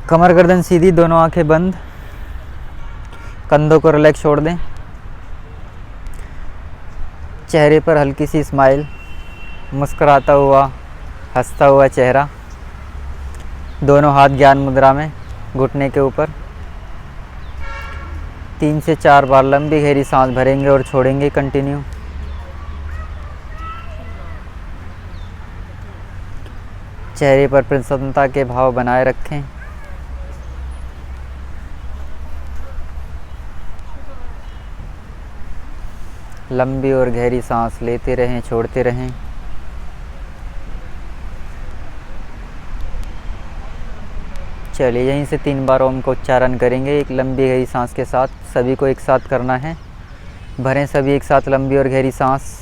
कमर गर्दन सीधी, दोनों आंखें बंद, कंधों को रिलैक्स छोड़ दें। चेहरे पर हल्की सी स्माइल, मुस्कुराता हुआ हंसता हुआ चेहरा। दोनों हाथ ज्ञान मुद्रा में घुटने के ऊपर। 3 से 4 बार लंबी गहरी सांस भरेंगे और छोड़ेंगे कंटिन्यू। चेहरे पर प्रसन्नता के भाव बनाए रखें। लंबी और गहरी सांस लेते रहें, छोड़ते रहें। चलिए यहीं से 3 बार ओम का उच्चारण करेंगे एक लंबी गहरी सांस के साथ। सभी को एक साथ करना है। भरें सभी एक साथ लंबी और गहरी सांस।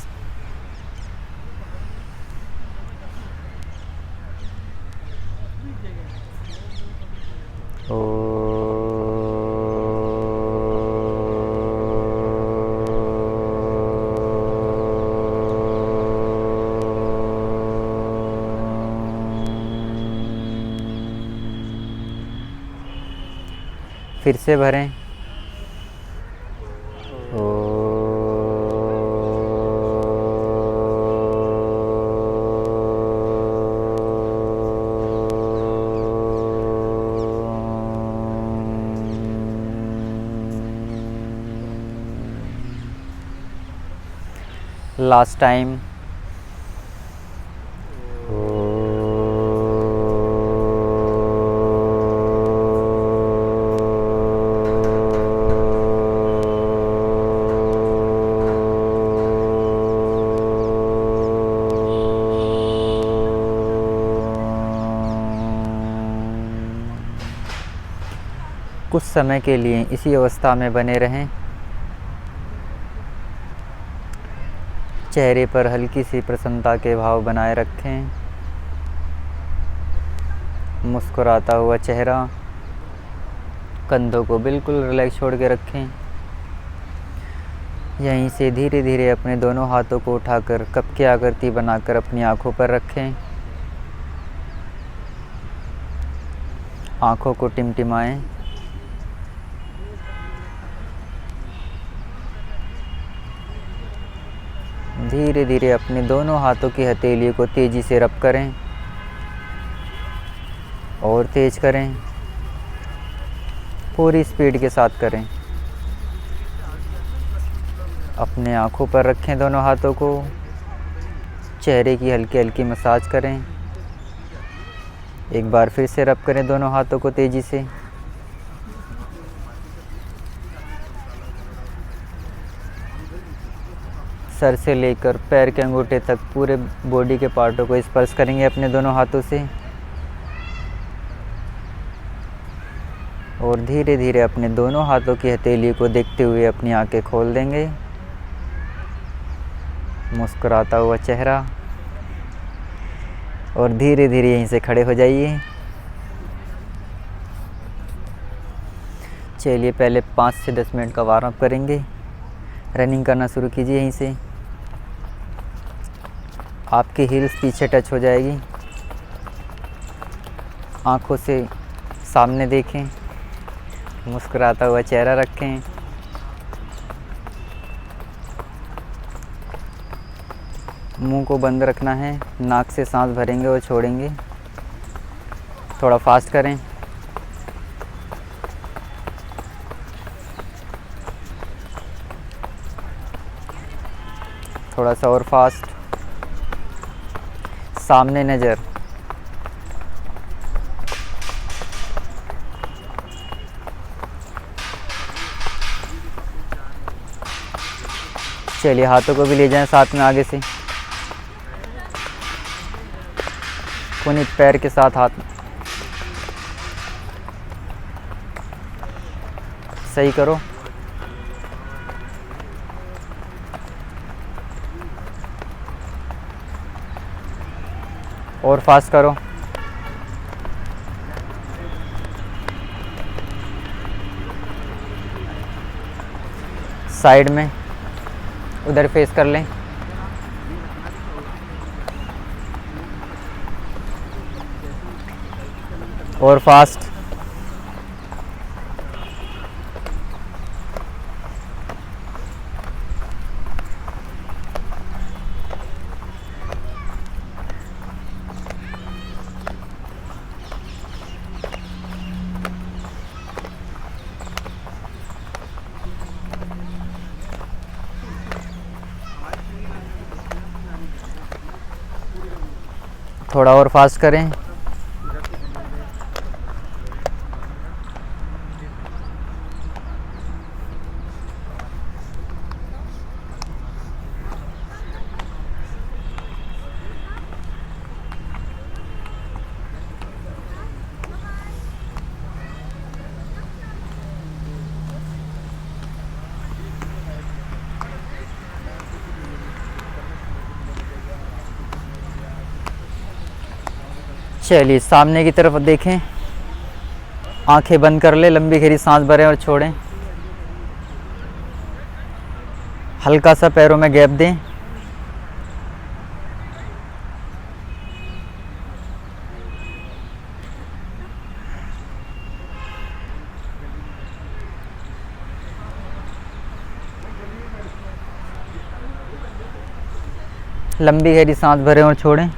फिर से भरें। Last time. कुछ समय के लिए इसी अवस्था में बने रहें। चेहरे पर हल्की सी प्रसन्नता के भाव बनाए रखें। मुस्कुराता हुआ चेहरा, कंधों को बिल्कुल रिलैक्स छोड़ के रखें। यहीं से धीरे धीरे अपने दोनों हाथों को उठाकर कप की आकृति बनाकर अपनी आंखों पर रखें। आंखों को टिमटिमाएं। धीरे धीरे अपने दोनों हाथों की हथेलियों को तेज़ी से रब करें और तेज करें। पूरी स्पीड के साथ करें। अपने आंखों पर रखें दोनों हाथों को। चेहरे की हल्की हल्की मसाज करें। एक बार फिर से रब करें दोनों हाथों को तेज़ी से। सर से लेकर पैर के अंगूठे तक पूरे बॉडी के पार्टों को स्पर्श करेंगे अपने दोनों हाथों से। और धीरे धीरे अपने दोनों हाथों की हथेली को देखते हुए अपनी आंखें खोल देंगे। मुस्कुराता हुआ चेहरा। और धीरे धीरे यहीं से खड़े हो जाइए। चलिए पहले 5 से 10 मिनट का वार्म अप करेंगे। रनिंग करना शुरू कीजिए। यहीं से आपकी हील्स पीछे टच हो जाएगी। आंखों से सामने देखें। मुस्कुराता हुआ चेहरा रखें। मुंह को बंद रखना है। नाक से सांस भरेंगे और छोड़ेंगे। थोड़ा फास्ट करें। थोड़ा सा और फास्ट। सामने नज़र। चलिए हाथों को भी ले जाएं साथ में आगे से। पुनित पैर के साथ हाथ सही करो। और फास्ट करो। साइड में उधर फेस कर लें। और फास्ट। थोड़ा और फास्ट करें। चलिए सामने की तरफ देखें, आंखें बंद कर ले, लंबी गहरी सांस भरें और छोड़ें। हल्का सा पैरों में गैप दें। लंबी गहरी सांस भरें और छोड़ें।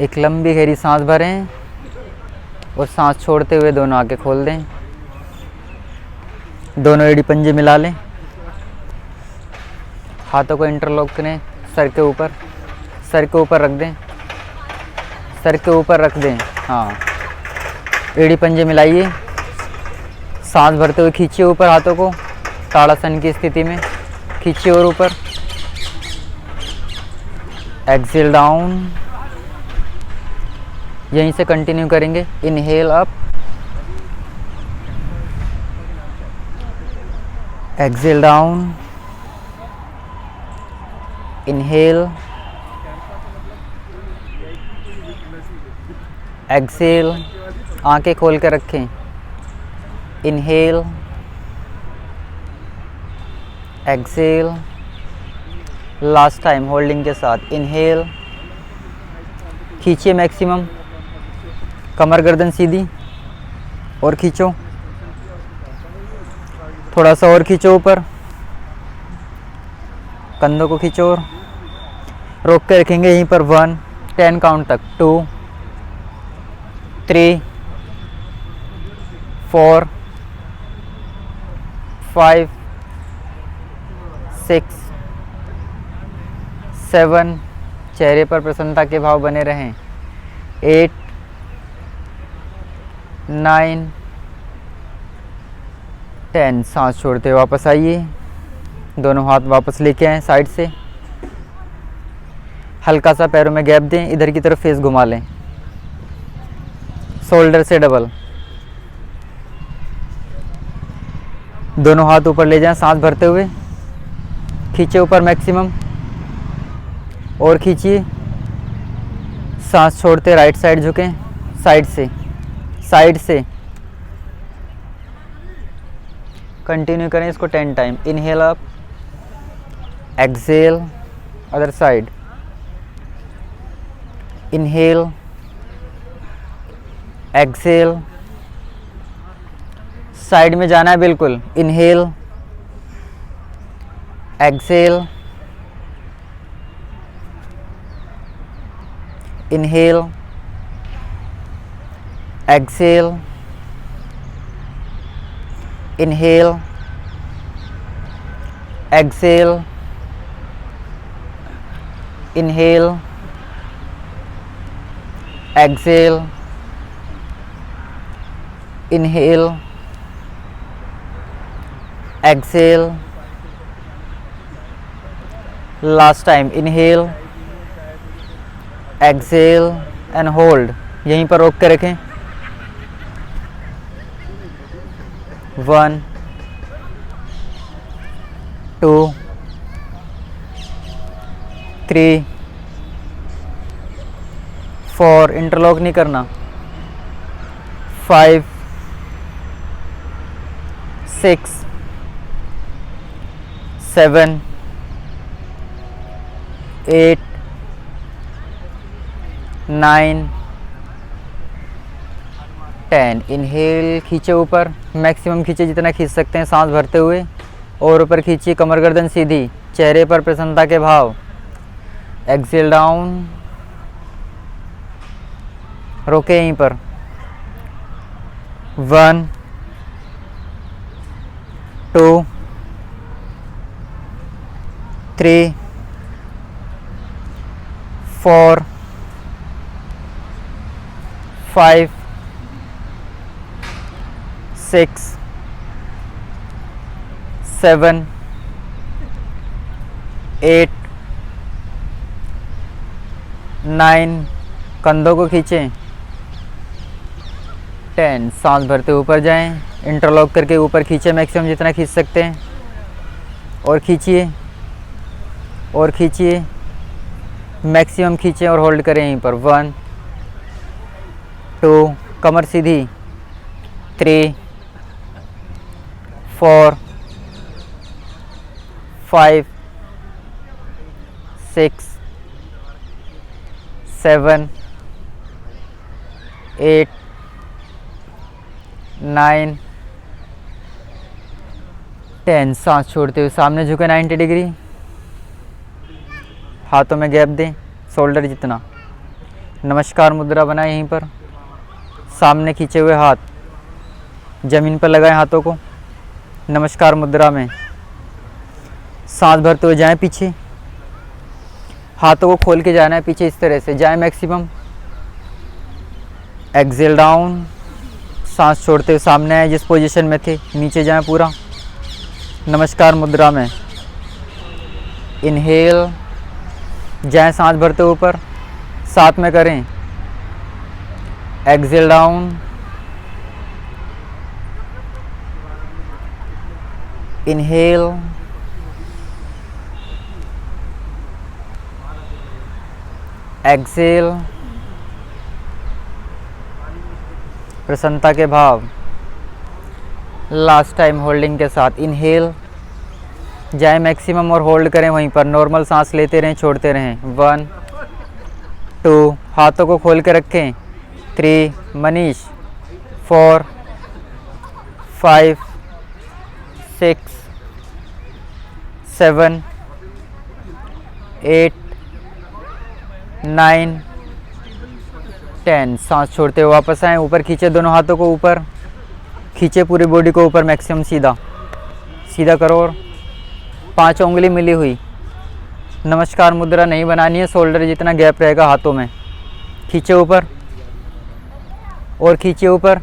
एक लंबी गहरी सांस भरें और सांस छोड़ते हुए दोनों आंखें खोल दें। दोनों एड़ी पंजे मिला लें। हाथों को इंटरलॉक करें सर के ऊपर। सर के ऊपर रख दें। सर के ऊपर रख दें। हाँ, एड़ी पंजे मिलाइए। सांस भरते हुए खींचिए ऊपर हाथों को, ताड़ासन की स्थिति में खींचिए और ऊपर। Exhale down. यहीं से कंटिन्यू करेंगे। Inhale up, exhale down, inhale, exhale. आंखें खोल कर रखें। Inhale, exhale. Last time holding के साथ। इनहेल, खींचिए मैक्सिमम, कमर गर्दन सीधी और खींचो। थोड़ा सा और खींचो ऊपर, कंधों को खींचो और रोक के रखेंगे यहीं पर 1 10 काउंट तक। 2 3 4 5 6 7। चेहरे पर प्रसन्नता के भाव बने रहें। 8 9 10। सांस छोड़ते हुए वापस आइए। दोनों हाथ वापस लेके आएं साइड से। हल्का सा पैरों में गैप दें। इधर की तरफ फेस घुमा लें, शोल्डर से डबल। दोनों हाथ ऊपर ले जाएं सांस भरते हुए। खींचे ऊपर मैक्सिमम और खींचिए। सांस छोड़ते राइट साइड झुकें, साइड से, साइड से। कंटिन्यू करें इसको 10 time. Inhale up, exhale, other side. Inhale, exhale. Side में जाना है बिल्कुल। Inhale, exhale, inhale, exhale, inhale, exhale, inhale, exhale, inhale, exhale. Last time. Inhale, exhale and hold. यहीं पर रोक के रखें। 1 2 3 4। इंटरलॉक नहीं करना। 5 6 7 8 9 10। इनहेल, खींचे ऊपर, मैक्सिमम खींचे जितना खींच सकते हैं सांस भरते हुए। और ऊपर खींचिए, कमर गर्दन सीधी, चेहरे पर प्रसन्नता के भाव। एक्सेल डाउन, रोके यहीं पर। 1 2 3 4 5 6 7 8 9, कंधों को खींचें। 10, सांस भरते ऊपर जाएं, इंटरलॉक करके ऊपर खींचे मैक्सिमम जितना खींच सकते हैं, और खींचिए और खींचिए, मैक्सिमम खींचें और होल्ड करें यहीं पर। 1 2, कमर सीधी। 3 4 5 6 7 8 9 10, सांस छोड़ते हुए सामने झुके 90 डिग्री, हाथों में गैप दें शोल्डर जितना। नमस्कार मुद्रा बनाए यहीं पर, सामने खींचे हुए हाथ ज़मीन पर लगाएं हाथों को। नमस्कार मुद्रा में सांस भरते हुए जाएं पीछे, हाथों को खोल के जाना है पीछे, इस तरह से जाएं मैक्सिमम। एक्सेल डाउन, सांस छोड़ते हुए सामने आए जिस पोजीशन में थे, नीचे जाएं पूरा नमस्कार मुद्रा में। इनहेल, जाएं सांस भरते ऊपर, साथ में करें। एक्सेल डाउन, इनहेल, एक्सेल, प्रसन्नता के भाव। लास्ट टाइम होल्डिंग के साथ। इनहेल, जाए मैक्सिमम और होल्ड करें वहीं पर, नॉर्मल सांस लेते रहें छोड़ते रहें। 1 2, हाथों को खोल के रखें। 3, मनीष। 4 5 6 7 8 9 10, सांस छोड़ते हुए वापस आएँ, ऊपर खींचे दोनों हाथों को ऊपर, खींचे पूरी बॉडी को ऊपर मैक्सिमम, सीधा सीधा करो और 5 उंगली मिली हुई। नमस्कार मुद्रा नहीं बनानी है, शोल्डर जितना गैप रहेगा हाथों में। खींचे ऊपर और खींचे ऊपर,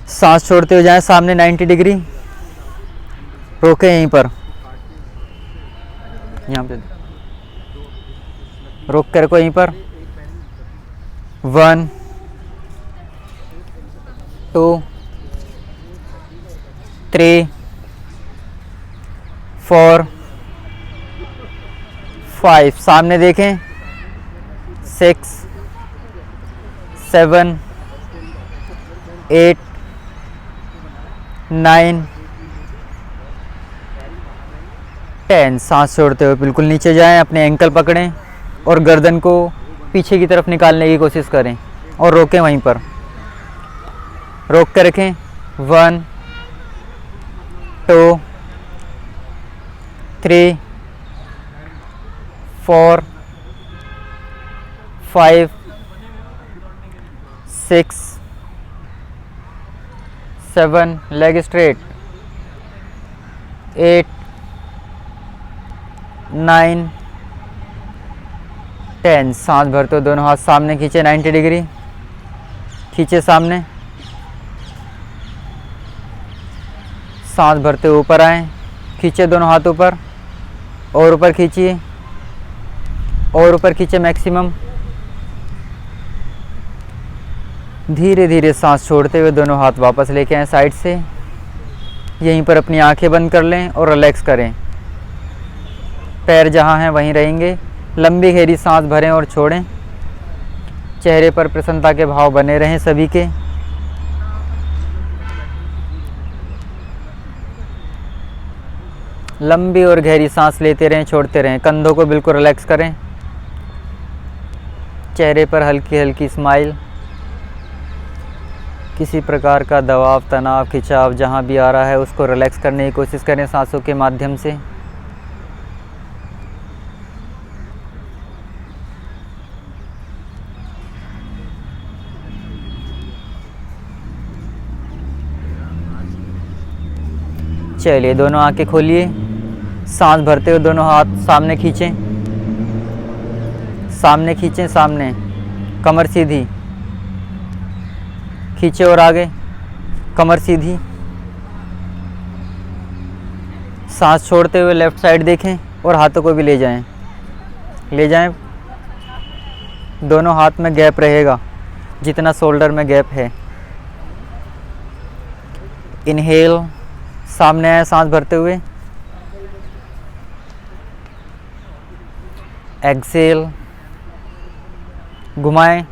सांस छोड़ते हुए जाएं सामने 90 डिग्री, रोके यहीं पर, यहाँ पे रोक कर को यहीं पर। 1 2 3 4 5, सामने देखें। 6 7 8 9 10, सांस छोड़ते हुए बिल्कुल नीचे जाएं, अपने एंकल पकड़ें और गर्दन को पीछे की तरफ निकालने की कोशिश करें और रोकें वहीं पर, रोक कर रखें। 1 2 3 4 5 6 7, लेग स्ट्रेट। 8 9 10, सांस भरते हो दोनों हाथ सामने खींचे 90 डिग्री, खींचे सामने, सांस भरते ऊपर आए, खींचे दोनों हाथ ऊपर और ऊपर खींचिए और ऊपर खींचे मैक्सिमम। धीरे धीरे सांस छोड़ते हुए दोनों हाथ वापस लेके आए साइड से, यहीं पर अपनी आंखें बंद कर लें और रिलैक्स करें। पैर जहां हैं वहीं रहेंगे। लंबी गहरी सांस भरें और छोड़ें, चेहरे पर प्रसन्नता के भाव बने रहें सभी के। लंबी और गहरी सांस लेते रहें, छोड़ते रहें, कंधों को बिल्कुल रिलैक्स करें, चेहरे पर हल्की हल्की स्माइल। किसी प्रकार का दबाव, तनाव, खिंचाव जहाँ भी आ रहा है उसको रिलैक्स करने की कोशिश करें सांसों के माध्यम से। चलिए दोनों आंखें खोलिए, सांस भरते हुए दोनों हाथ सामने खींचें, सामने खींचें, सामने, कमर सीधी, खींचे और आगे, कमर सीधी। सांस छोड़ते हुए लेफ़्ट साइड देखें और हाथों को भी ले जाएं, ले जाएं। दोनों हाथ में गैप रहेगा जितना शोल्डर में गैप है। इनहेल, सामने आए सांस भरते हुए। एक्सेल, घुमाएं,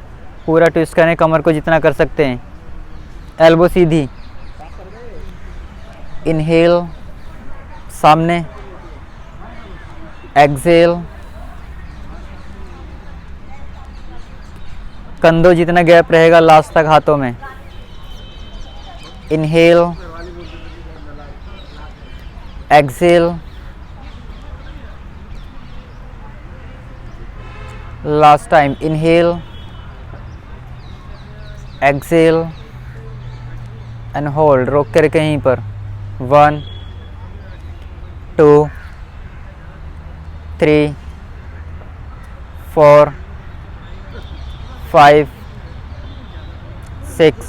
पूरा ट्विस्ट करें कमर को जितना कर सकते हैं। एल्बो सीधी। इनहेल, सामने। एक्सेल, कंधों जितना गैप रहेगा लास्ट तक हाथों में। Inhale, exhale, last time. Inhale, exhale and hold. रोक कर कहीं पर 1 2 3 4 5 6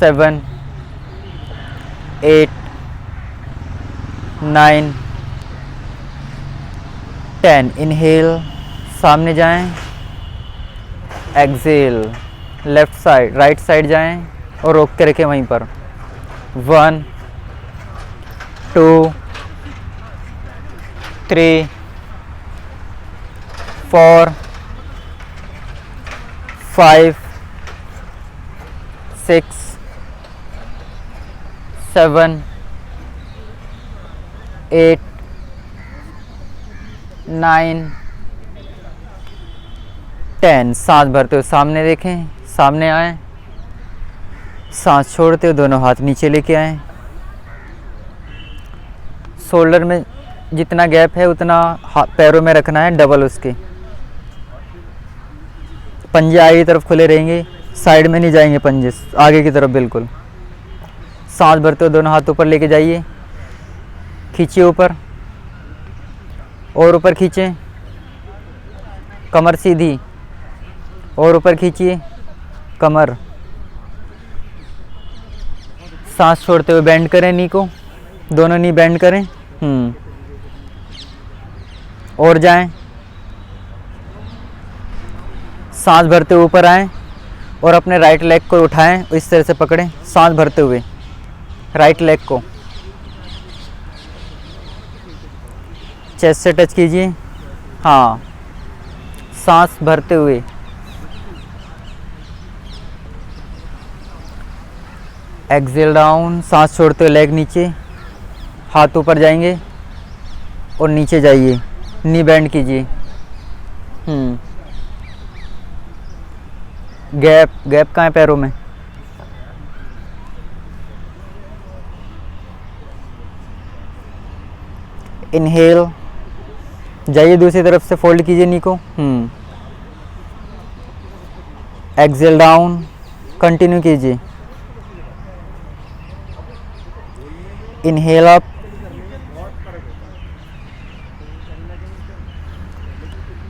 7 8 9 10। इनहेल, सामने जाएं। Exhale, left side, right side जाएं और रोक के रखें वहीं पर। 1 2 3 4 5 6 7 8 9 10। सांस भरते हुए सामने देखें, सामने आएं। सांस छोड़ते हुए दोनों हाथ नीचे लेके आएं। शोल्डर में जितना गैप है उतना पैरों में रखना है, डबल उसके। पंजे आगे की तरफ खुले रहेंगे, साइड में नहीं जाएंगे पंजे, आगे की तरफ बिल्कुल। सांस भरते हुए दोनों हाथ ऊपर लेके जाइए, खींचिए ऊपर और ऊपर खींचें, कमर सीधी और ऊपर खींचिए कमर। सांस छोड़ते हुए बेंड करें नी को, दोनों नी बेंड करें। और जाएं। सांस भरते हुए ऊपर आएं और अपने राइट लेग को उठाएं, इस तरह से पकड़ें सांस भरते हुए राइट लेग को। चेस्ट से टच कीजिए, हाँ, सांस भरते हुए। एक्सेल डाउन, सांस छोड़ते हुए लेग नीचे, हाथ ऊपर जाएंगे और नीचे जाइए, नी बेंड कीजिए। गैप कहाँ है पैरों में? इनहेल, जाइए दूसरी तरफ से फोल्ड कीजिए नी को। एक्सेल डाउन, कंटिन्यू कीजिए। इनहेल अप,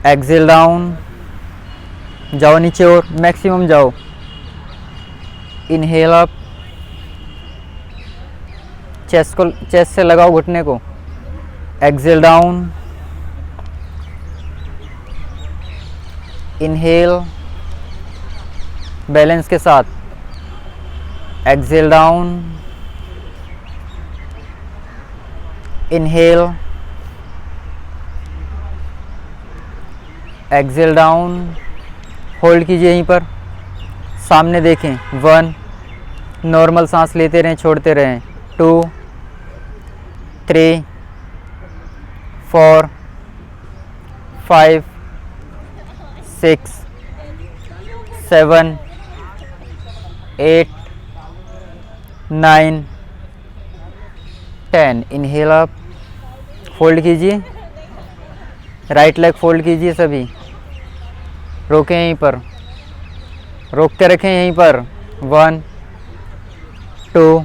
एक्सेल डाउन, जाओ नीचे और मैक्सिमम जाओ। इनहेल अप, चेस्ट से लगाओ घुटने को। एक्सेल डाउन, इनहेल बैलेंस के साथ। Excel down, inhale, exhale down, hold कीजिए यहीं पर, सामने देखें। 1, नॉर्मल सांस लेते रहें, छोड़ते रहें। 2 3 4 5 6 7 8 9 10। इनहेल अप, फोल्ड कीजिए, राइट लेग फोल्ड कीजिए सभी। रोकें यहीं पर, रोक के रखें यहीं पर। 1 2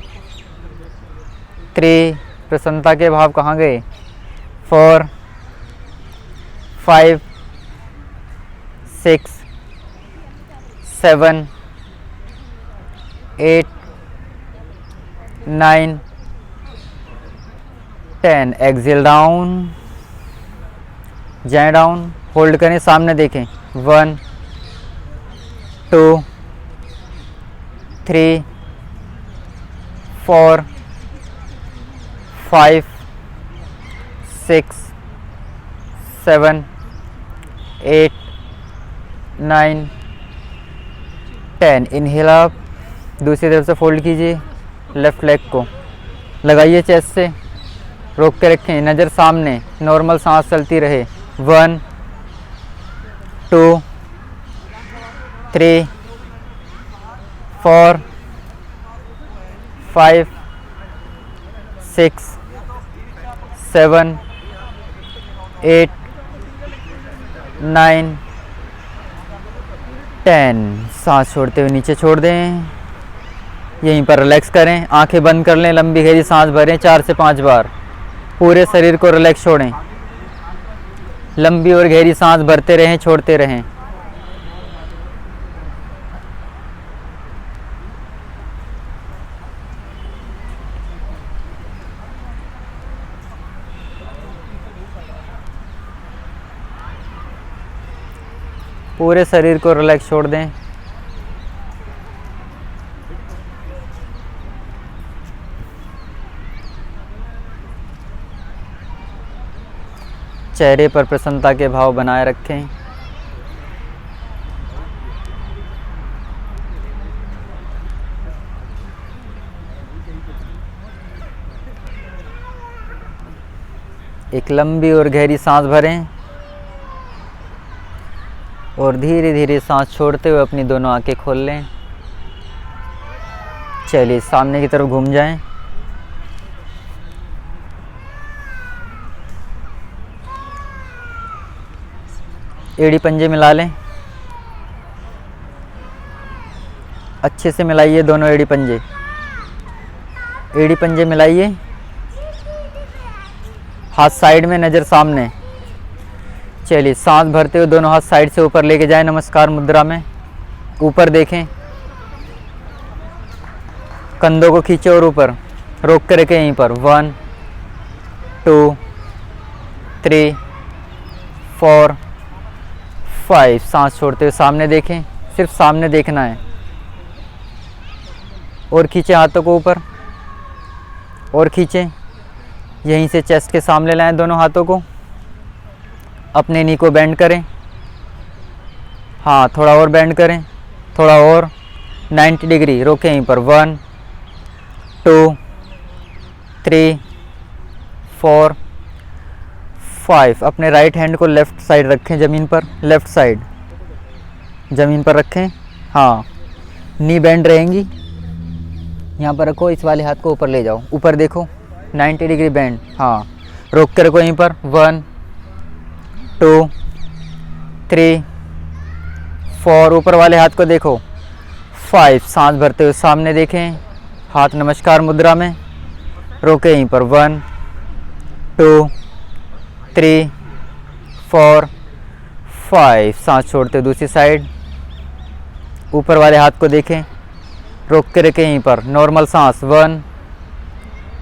3, प्रसन्नता के भाव कहाँ गए? 4, 5, 6, 7, 8, 9, 10। एक्सेल डाउन, जाए डाउन, होल्ड करें, सामने देखें। 1, 2, 3, 4, 5, 6, 7, 8, 9, 10। इनहेल अप, दूसरी तरफ से फोल्ड कीजिए, लेफ्ट लेग को लगाइए चेस्ट से, रोक के रखें, नज़र सामने, नॉर्मल सांस चलती रहे। 1, 2, 3, 4, 5, 6, 7, 8, 9, 10। सांस छोड़ते हुए नीचे छोड़ दें, यहीं पर रिलैक्स करें, आंखें बंद कर लें, लंबी गहरी सांस भरें 4 से 5 बार। पूरे शरीर को रिलैक्स छोड़ें, लंबी और गहरी सांस भरते रहें, छोड़ते रहें। पूरे शरीर को रिलैक्स छोड़ दें। चेहरे पर प्रसन्नता के भाव बनाए रखें। एक लंबी और गहरी सांस भरें और धीरे धीरे सांस छोड़ते हुए अपनी दोनों आंखें खोल लें। चलिए सामने की तरफ घूम जाएं। एड़ी पंजे मिला लें, अच्छे से मिलाइए दोनों एड़ी पंजे। एड़ी पंजे मिलाइए, हाथ साइड में, नज़र सामने। चलिए सांस भरते हुए दोनों हाथ साइड से ऊपर लेके जाएं, नमस्कार मुद्रा में। ऊपर देखें, कंधों को खींचे और ऊपर रोक के रखें यहीं पर। 1, 2, 3, 4, 5। सांस छोड़ते हुए सामने देखें, सिर्फ सामने देखना है। और खींचे हाथों को ऊपर, और खींचें, यहीं से चेस्ट के सामने लाएं दोनों हाथों को। अपने नी को बेंड करें, हाँ थोड़ा और बेंड करें, थोड़ा और, 90 डिग्री। रोकें यहीं पर। 1, 2, 3, 4, 5। अपने राइट हैंड को लेफ़्ट साइड रखें ज़मीन पर, लेफ़्ट साइड ज़मीन पर रखें। हाँ, नी बेंड रहेंगी, यहाँ पर रखो। इस वाले हाथ को ऊपर ले जाओ, ऊपर देखो, 90 डिग्री बेंड। हाँ, रोक के रखो यहीं पर। 1, 2, 3, 4। ऊपर वाले हाथ को देखो। 5। सांस भरते हुए सामने देखें, हाथ नमस्कार मुद्रा में, रोके यहीं पर। 1, 2, 3, 4, 5। सांस छोड़ते दूसरी साइड, ऊपर वाले हाथ को देखें, रोक के रखें यहीं पर। नॉर्मल सांस। 1,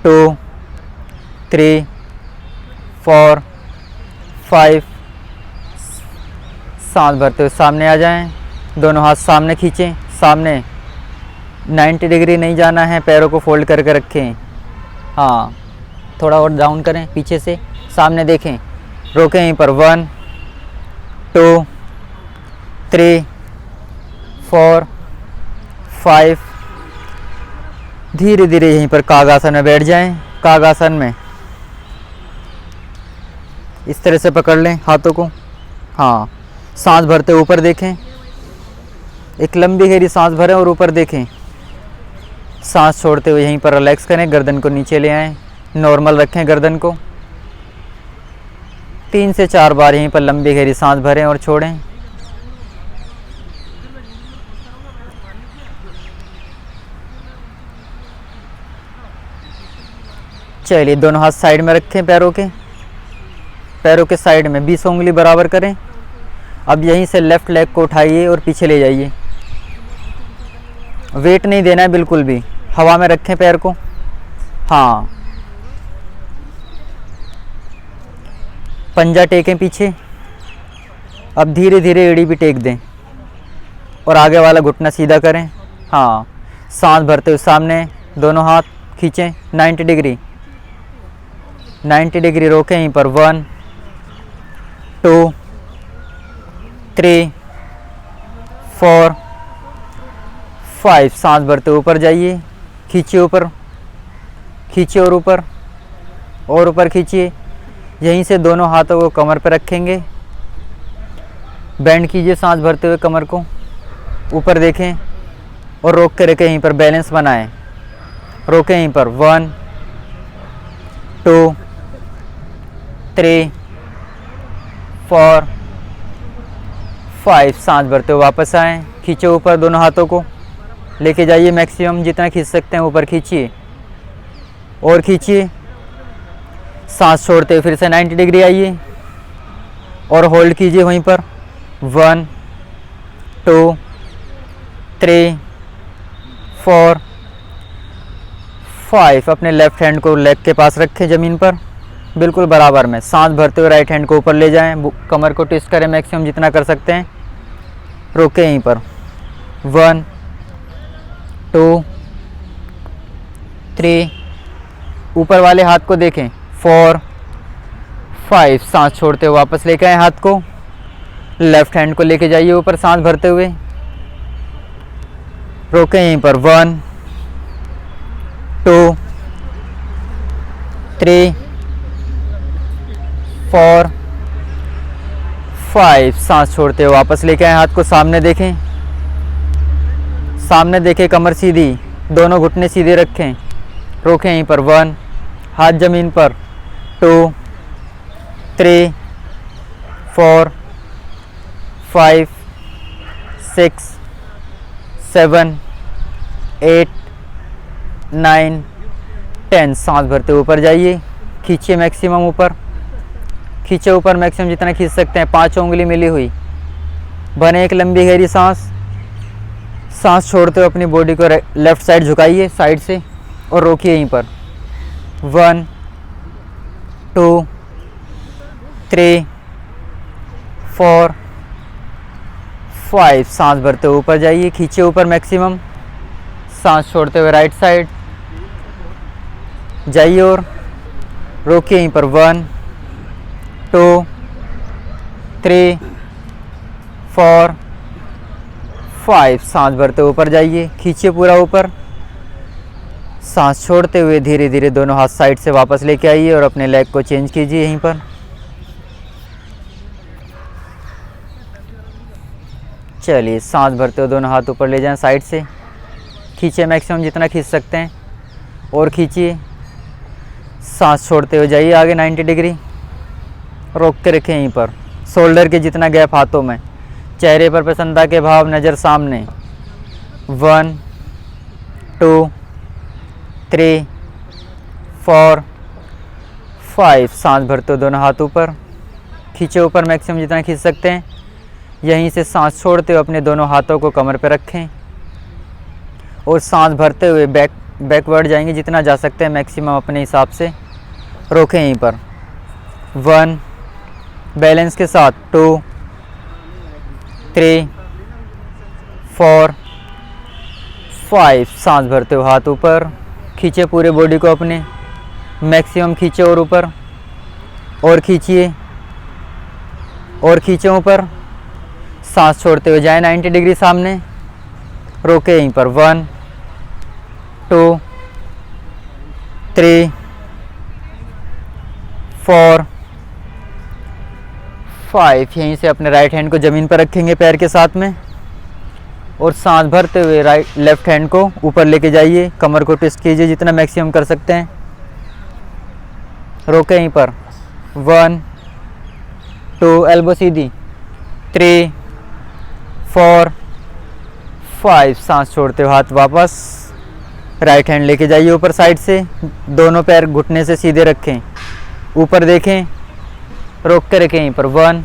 2, 3, 4, 5। सांस भरते हुए सामने आ जाएं, दोनों हाथ सामने खींचें, सामने 90 डिग्री नहीं जाना है, पैरों को फोल्ड करके रखें। हाँ, थोड़ा और डाउन करें पीछे से, सामने देखें, रोकें यहीं पर। 1, 2, 3, 4, 5। धीरे धीरे यहीं पर कागासन में बैठ जाएं। कागासन में इस तरह से पकड़ लें हाथों को। हाँ, सांस भरते ऊपर देखें, एक लंबी गहरी सांस भरें और ऊपर देखें। सांस छोड़ते हुए यहीं पर रिलैक्स करें, गर्दन को नीचे ले आएं, नॉर्मल रखें गर्दन को। 3 से 4 बार यहीं पर लंबी गहरी सांस भरें और छोड़ें। चलिए दोनों हाथ साइड में रखें, पैरों के साइड में 20 उंगली बराबर करें। अब यहीं से लेफ़्ट लेग को उठाइए और पीछे ले जाइए। वेट नहीं देना है बिल्कुल भी, हवा में रखें पैर को। हाँ, पंजा टेकें पीछे। अब धीरे धीरे एड़ी भी टेक दें और आगे वाला घुटना सीधा करें। हाँ, सांस भरते हुए सामने दोनों हाथ खींचें 90 डिग्री, 90 डिग्री रोकें यहीं पर। 1 2 3 4 5। सांस भरते ऊपर जाइए, खींचिए ऊपर, खींचिए और ऊपर खींचिए। यहीं से दोनों हाथों को कमर पर रखेंगे, बेंड कीजिए सांस भरते हुए कमर को, ऊपर देखें और रोक के रखें यहीं पर, बैलेंस बनाएं। रोकें यहीं पर। 1 2 3 4 5। सांस भरते हुए वापस आएँ, खींचे ऊपर, दोनों हाथों को लेके जाइए, मैक्सिमम जितना खींच सकते हैं ऊपर खींचिए और खींचिए। सांस छोड़ते हुए फिर से 90 डिग्री आइए और होल्ड कीजिए वहीं पर। 1 2 3 4 5। अपने लेफ्ट हैंड को लेग के पास रखें ज़मीन पर बिल्कुल बराबर में। सांस भरते हुए राइट हैंड को ऊपर ले जाएं, कमर को ट्विस्ट करें मैक्सिमम जितना कर सकते हैं। रोकें यहीं पर। 1 2 3। ऊपर वाले हाथ को देखें। 4 5। सांस छोड़ते हुए वापस लेके आए, हाथ को लेफ्ट हैंड को लेके जाइए ऊपर सांस भरते हुए। रोकें यहीं पर। 1 2 3 4 5। सांस छोड़ते हुए वापस लेके आए, हाथ को सामने देखें, सामने देखें, कमर सीधी, दोनों घुटने सीधे रखें। रोकें यहीं पर। 1। हाथ ज़मीन पर। 2 3 4 5 6 7 8 9 10। सांस भरते ऊपर जाइए, खींचिए मैक्सिमम ऊपर, खींचे ऊपर मैक्सिमम जितना खींच सकते हैं। 5 उंगली मिली हुई, बने एक लंबी गहरी सांस। सांस छोड़ते हुए अपनी बॉडी को लेफ़्ट साइड झुकाइए साइड से और रोकिए यहीं पर। 1 2 3 4 5। सांस भरते हुए ऊपर जाइए, खींचे ऊपर मैक्सिमम। सांस छोड़ते हुए राइट साइड जाइए और रोकिए यहीं पर। 1 2 3 4 5। सांस भरते ऊपर जाइए, खींचिए पूरा ऊपर। सांस छोड़ते हुए धीरे धीरे दोनों हाथ साइड से वापस लेके आइए और अपने लेग को चेंज कीजिए यहीं पर। चलिए, सांस भरते हुए दोनों हाथ ऊपर ले जाएं साइड से, खींचे मैक्सिमम जितना खींच सकते हैं और खींचिए। सांस छोड़ते हुए जाइए आगे 90 डिग्री, रोक के रखें यहीं पर। शोल्डर के जितना गैप हाथों में, चेहरे पर प्रसन्नता के भाव, नज़र सामने। 1 2 3 4 5। सांस भरते हुए दोनों हाथ ऊपर, खींचे ऊपर मैक्सिमम जितना खींच सकते हैं। यहीं से सांस छोड़ते हुए अपने दोनों हाथों को कमर पर रखें और सांस भरते हुए बैकवर्ड जाएंगे जितना जा सकते हैं मैक्सिमम अपने हिसाब से। रोकें यहीं पर। 1 बैलेंस के साथ। 2 3 4 5। सांस भरते हुए हाथ ऊपर, खींचे पूरे बॉडी को अपने मैक्सिमम, खींचे और ऊपर और खींचिए और खींचे ऊपर। सांस छोड़ते हुए जाए 90 डिग्री सामने, रोके यहीं पर। 1 2 3 4 5। यहीं से अपने राइट हैंड को ज़मीन पर रखेंगे पैर के साथ में और सांस भरते हुए लेफ्ट हैंड को ऊपर लेके जाइए, कमर को ट्विस्ट कीजिए जितना मैक्सिमम कर सकते हैं। रोके यहीं पर। 1 2 एल्बो सीधी। 3 4 5। सांस छोड़ते हुए हाथ वापस राइट हैंड लेके जाइए ऊपर साइड से, दोनों पैर घुटने से सीधे रखें, ऊपर देखें, रोक के रखें यहीं पर। 1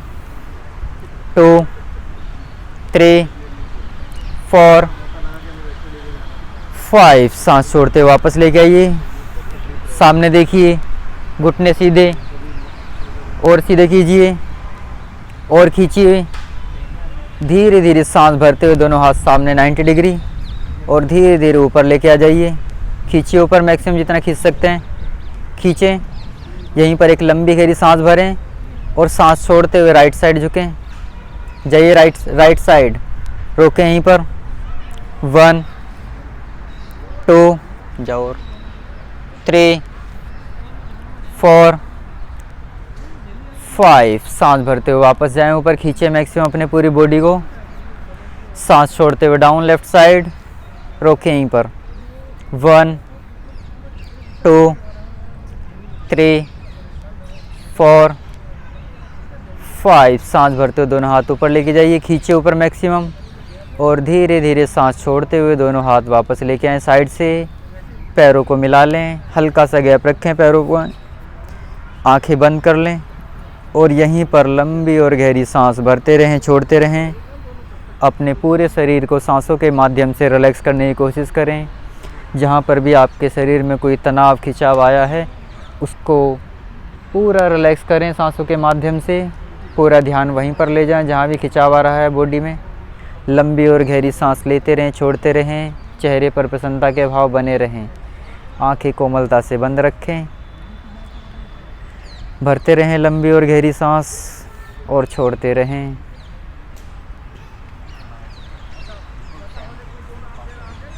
2 3 4 5। सांस छोड़ते वापस लेके आइए, सामने देखिए, घुटने सीधे, और सीधे कीजिए और खींचिए। धीरे धीरे सांस भरते हुए दोनों हाथ सामने 90 डिग्री, और धीरे धीरे ऊपर लेके आ जाइए। खींचिए ऊपर, मैक्सिमम जितना खींच सकते हैं खींचें। यहीं पर एक लंबी गहरी सांस भरें और सांस छोड़ते हुए राइट साइड झुकें, जाइए राइट साइड, रोकें यहीं पर। 1 2 जाओ, 3 4 5। सांस भरते हुए वापस जाएं ऊपर, खींचे मैक्सिमम अपने पूरी बॉडी को। सांस छोड़ते हुए डाउन लेफ्ट साइड, रोकें यहीं पर। 1 2 3 4 5। सांस भरते हुए दोनों हाथ ऊपर लेके जाइए, खींचे ऊपर मैक्सिमम, और धीरे धीरे सांस छोड़ते हुए दोनों हाथ वापस लेके आएँ साइड से। पैरों को मिला लें, हल्का सा गैप रखें पैरों को, आंखें बंद कर लें, और यहीं पर लंबी और गहरी सांस भरते रहें, छोड़ते रहें। अपने पूरे शरीर को सांसों के माध्यम से रिलैक्स करने की कोशिश करें। जहाँ पर भी आपके शरीर में कोई तनाव खिंचाव आया है, उसको पूरा रिलैक्स करें सांसों के माध्यम से। पूरा ध्यान वहीं पर ले जाएं जहाँ भी खिंचाव आ रहा है बॉडी में। लंबी और गहरी सांस लेते रहें, छोड़ते रहें, चेहरे पर प्रसन्नता के भाव बने रहें, आंखें कोमलता से बंद रखें, भरते रहें लंबी और गहरी सांस और छोड़ते रहें।